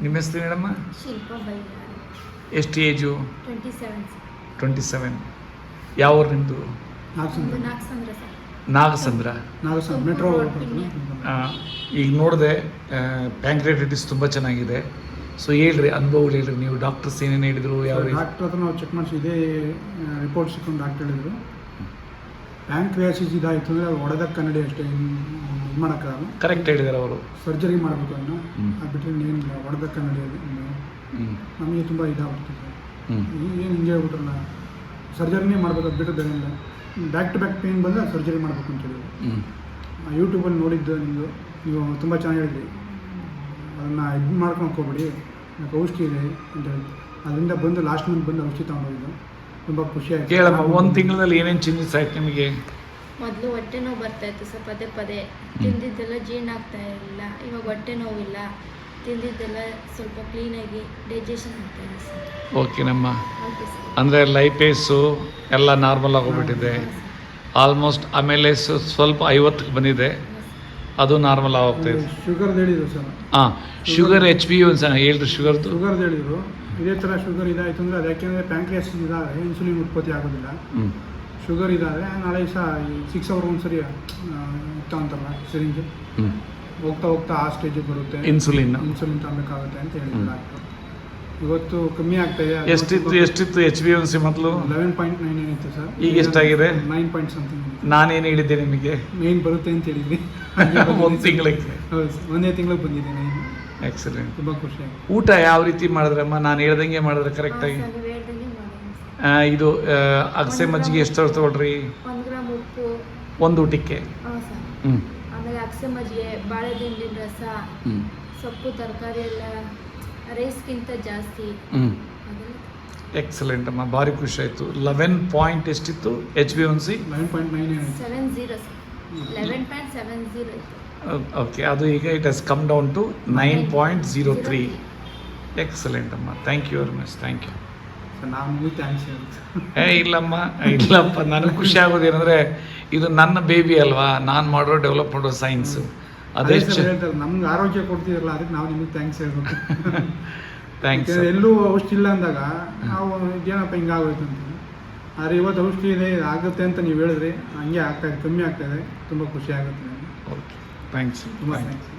ನಿಮ್ಮ ಹೆಸರು ಮೇಡಮ್ಮ? ಶಿಲ್ಪ ಬೈಲಾರಿ. ಎಷ್ಟು ಏಜು? 27. 27. ಯಾವ ಊರು ನಿಮ್ಮದು? ನಾಗಸಂದ್ರ ಮೆಟ್ರೋ. ಈಗ ನೋಡಿದೆ ಪ್ಯಾಂಕ್ರಿಯಾಟಿಸ್ ತುಂಬ ಚೆನ್ನಾಗಿದೆ. ಸೊ ಹೇಳ್ರಿ, ಅನುಭವಗಳು ಹೇಳ್ರಿ. ನೀವು ಡಾಕ್ಟರ್ಸ್ ಏನೇನು ಹೇಳಿದ್ರು? ಯಾವ ಡಾಕ್ಟರ್ ಹತ್ರ ನಾವು ಚೆಕ್ ಮಾಡಿಸಿ ಇದೇ ರಿಪೋರ್ಟ್ ಸಿಕ್ಕೊಂಡು ಡಾಕ್ಟರ್ ಹೇಳಿದ್ರು ಪ್ಯಾಂಕ್ರಿಯಾಸಿಸ್ ಇದಾಯಿತು ಅಂದರೆ ಅದು ಹೊಡೆದ ಕನ್ನಡಿ ಅಷ್ಟೇ, ಇದು ಮಾಡೋಕ್ಕಾಗಲ್ಲ. ಕರೆಕ್ಟ್ ಹೇಳಿದ್ದಾರೆ ಅವರು. ಸರ್ಜರಿ ಮಾಡಬೇಕು ಅದನ್ನು, ಅದು ಬಿಟ್ಟರೆ ಏನಿಲ್ಲ. ಹೊಡೆದ ಕನ್ನಡಿ ಅದು ನಮಗೆ ತುಂಬ ಇದಾಗ್ಬಿಡ್ತದೆ. ಏನು ಹಿಂಗೆ ಹೇಳ್ಬಿಟ್ರಲ್ಲ, ಸರ್ಜರಿನೇ ಮಾಡಬೇಕು, ಅದು ಬಿಟ್ಟು ಬೇರೆ ಇಲ್ಲ. ಬ್ಯಾಕ್ ಟು ಬ್ಯಾಕ್ ಪೇಯ್ನ್ ಬಂದರೆ ಸರ್ಜರಿ ಮಾಡಬೇಕು ಅಂತ ಹೇಳಿದ್ರು. ಯೂಟ್ಯೂಬಲ್ಲಿ ನೋಡಿದ್ದು ನಿಮ್ಮದು, ನೀವು ತುಂಬ ಚೆನ್ನಾಗಿ ಹೇಳಿದ್ರಿ. ಅದನ್ನು ಇದು ಮಾಡ್ಕೊಂಡು ಹೋಗ್ಬೇಡಿ, ಔಷಧಿ ಇದೆ ಅಂತ ಹೇಳಿ ಅದರಿಂದ ಬಂದು ಲಾಸ್ಟ್ ಮಂತ್ ಬಂದು ಔಷಧಿ ತೊಗೊಂಡೋಗಿದ್ದು ತುಂಬ ಖುಷಿ ಆಯಿತು. ಕೇಳಮ್ಮ, ಒಂದು ತಿಂಗಳಲ್ಲಿ ಏನೇನು ಚೇಂಜಸ್ ಆಯ್ತು ನಿಮಗೆ? ಮೊದಲು ಹೊಟ್ಟೆ ನೋವು ಬರ್ತಾ ಇತ್ತು ಸರ್, ಪದೇ ಪದೇ ತಿಂದಿದ್ದೆಲ್ಲ ಜೀರ್ಣ ಆಗ್ತಾ ಇರಲಿಲ್ಲ. ಇವಾಗ ಹೊಟ್ಟೆ ನೋವಿಲ್ಲ, ತಿಂದಿದ್ದೆಲ್ಲ ಸ್ವಲ್ಪ ಕ್ಲೀನಾಗಿ ಡೈಜೆಷನ್ ಆಗ್ತಾ ಇದೆ ಸರ್. ಓಕೆನಮ್ಮ. Okay sir. ಅಂದರೆ ಲೈಪೇಸು ಎಲ್ಲ ನಾರ್ಮಲ್ ಆಗೋಗ್ಬಿಟ್ಟಿದೆ ಆಲ್ಮೋಸ್ಟ್. ಆಮೇಲೆ ಸ್ವಲ್ಪ 50ಕ್ಕೆ ಬಂದಿದೆ, ಅದು ನಾರ್ಮಲ್ ಆಗೋಗ್ತಾಯಿದೆ. ಶುಗರ್ದು ಹೇಳಿದ್ರು ಸರ್. ಹಾಂ, ಶುಗರ್ HbA1C ಹೇಳ್ರಿ. ಶುಗರ್ದು ಹೇಳಿದ್ರು. ಇದೇ ಥರ ಶುಗರ್ ಇದಾಯಿತು ಅಂದರೆ ಅದು ಯಾಕೆಂದರೆ ಪ್ಯಾಂಕ್ರಿಯಾಸಿಸ್ ಇದಾದರೆ ಇನ್ಸುಲಿನ್ ಉತ್ಪತ್ತಿ ಆಗೋದಿಲ್ಲ. ಶುಗರ್ ಇದಾದರೆ ನಾಳೆ ಸಹ 6 ಅವರ್ ಒಂದ್ಸರಿ ಇತ್ತು ಅಂತಾರಲ್ಲ ಸಿರಿಂಜ್, ಹೋಗ್ತಾ ಹೋಗ್ತಾ ಆ ಸ್ಟೇಜಿಗೆ ಬರುತ್ತೆ, ಇನ್ಸುಲಿನ್ ತಗೊಬೇಕಾಗುತ್ತೆ ಅಂತ ಹೇಳಿದ್ರು ಡಾಕ್ಟ್ರು. ಇವತ್ತು ಕಮ್ಮಿ ಆಗ್ತಾ ಇದೆ. ಎಷ್ಟಿತ್ತು HbA1C ಮೊದಲು? 11.99 ಇತ್ತು ಸರ್. ಈಗ ಎಷ್ಟಾಗಿದೆ? 9 ಪಾಯಿಂಟ್ ಸಮಥಿಂಗ್. ನಾನೇನು ಹೇಳಿದ್ದೆ ನಿಮಗೆ? 9 ಬರುತ್ತೆ ಅಂತ ಹೇಳಿದ್ವಿ. ಒಂದು ತಿಂಗಳಿಗೆ? ಹೌದು, ಒಂದೇ ತಿಂಗಳಿಗೆ ಬಂದಿದೆ 9. ಎಕ್ಸಲೆಂಟ್. ತುಂಬ ಖುಷಿ ಆಯಿತು. ಊಟ ಯಾವ ರೀತಿ ಮಾಡಿದ್ರಮ್ಮ? ನಾನು ಹೇಳ್ದಂಗೆ ಮಾಡಿದ್ರೆ ಕರೆಕ್ಟಾಗಿ? ಇದು ಅಗಸೆ ಮಜ್ಜಿಗೆ ಎಷ್ಟು ತಗೊಳ್ರಿ? 1 ಗ್ರಾಮ್ ಉಪ್ಪು ಒಂದು ಊಟಕ್ಕೆ. ಆಮೇಲೆ ಅಗಸೆ ಮಜ್ಜಿಗೆ, ಬಾಳೆದಿಂಡಿನ ರಸ, ಸೊಪ್ಪು ತರಕಾರಿ ಎಲ್ಲ ರೈಸ್ಗಿಂತ ಜಾಸ್ತಿ. ಎಕ್ಸಲೆಂಟ್ ಅಮ್ಮ, ಭಾರಿ ಖುಷಿ ಆಯಿತು. 11 ಪಾಯಿಂಟ್ ಎಷ್ಟಿತ್ತು HbA1C? 11.99. 11.70 ಓಕೆ, ಅದು ಈಗ it has come down to 9.03. Excellent ಅಮ್ಮ, thank you very much. Thank you. ನಾನು ಥ್ಯಾಂಕ್ಸ್ ಹೇಳ್ತೀನಿ. ಇಲ್ಲಪ್ಪ, ನನಗೆ ಖುಷಿ ಆಗೋದೇನೆಂದರೆ ಇದು ನನ್ನ ಬೇಬಿ ಅಲ್ವಾ, ನಾನು ಮಾಡೋ ಡೆವಲಪ್ ಮಾಡೋ ಸೈನ್ಸು. ಅದೇ ಹೇಳ್ತಾರೆ, ನಮ್ಗೆ ಆರೋಗ್ಯ ಕೊಡ್ತಿರಲ್ಲ, ಅದಕ್ಕೆ ನಾವು ನಿಮಗೆ ಥ್ಯಾಂಕ್ಸ್ ಹೇಳ್ಬೇಕು. ಥ್ಯಾಂಕ್ಸ್. ಎಲ್ಲೂ ಔಷಧಿ ಇಲ್ಲ ಅಂದಾಗ ನಾವು ಏನಪ್ಪ ಹಿಂಗಾಗೋಯ್ತು ಅಂತೀವಿ. ಆದರೆ ಇವತ್ತು ಔಷಧಿ ಇದೆ, ಆಗುತ್ತೆ ಅಂತ ನೀವು ಹೇಳಿದ್ರಿ, ಹಂಗೆ ಆಗ್ತಾಯಿದೆ, ಕಮ್ಮಿ ಆಗ್ತಾಯಿದೆ. ತುಂಬ ಖುಷಿ ಆಗುತ್ತೆ ನನಗೆ. Okay, thanks. ತುಂಬ ಥ್ಯಾಂಕ್ಸ್.